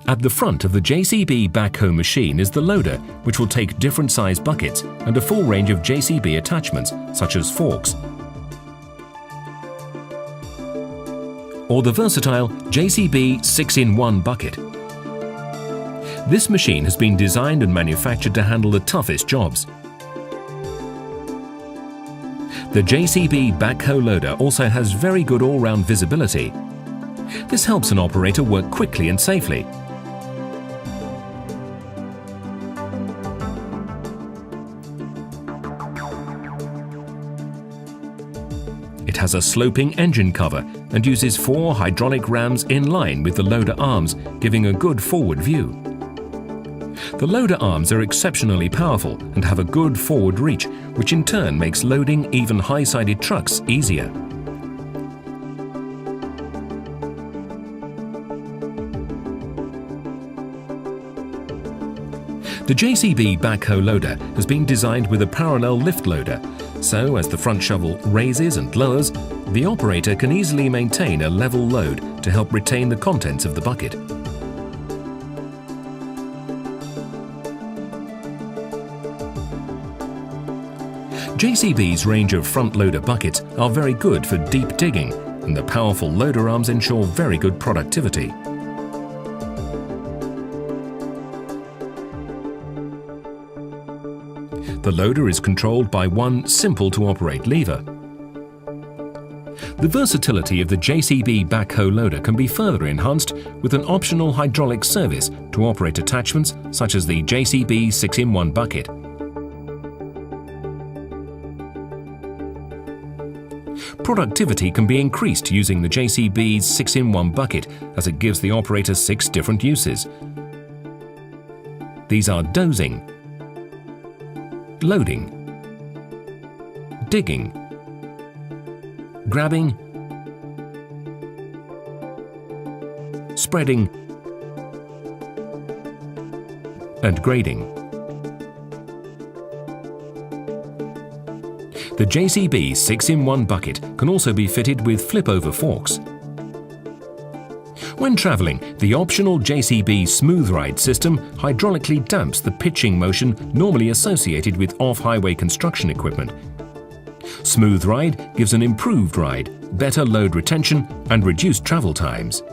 At the front of the JCB Backhoe machine is the loader, which will take different size buckets and a full range of JCB attachments, such as forks, or the versatile JCB 6-in-1 bucket. This machine has been designed and manufactured to handle the toughest jobs. The JCB Backhoe loader also has very good all-round visibility. This helps an operator work quickly and safely. It has a sloping engine cover and uses 4 hydraulic rams in line with the loader arms, giving a good forward view. The loader arms are exceptionally powerful and have a good forward reach, which in turn makes loading even high-sided trucks easier. The JCB Backhoe loader has been designed with a parallel lift loader, so as the front shovel raises and lowers, the operator can easily maintain a level load to help retain the contents of the bucket. JCB's range of front loader buckets are very good for deep digging, and the powerful loader arms ensure very good productivity. The loader is controlled by one simple-to-operate lever. The versatility of the JCB Backhoe loader can be further enhanced with an optional hydraulic service to operate attachments such as the JCB 6-in-1 bucket. Productivity can be increased using the JCB's 6-in-1 bucket, as it gives the operator 6 different uses. These are dozing, loading, digging, grabbing, spreading, and grading. The JCB 6-in-1 bucket can also be fitted with flip-over forks. When travelling, the optional JCB Smooth Ride system hydraulically damps the pitching motion normally associated with off-highway construction equipment. Smooth Ride gives an improved ride, better load retention, and reduced travel times.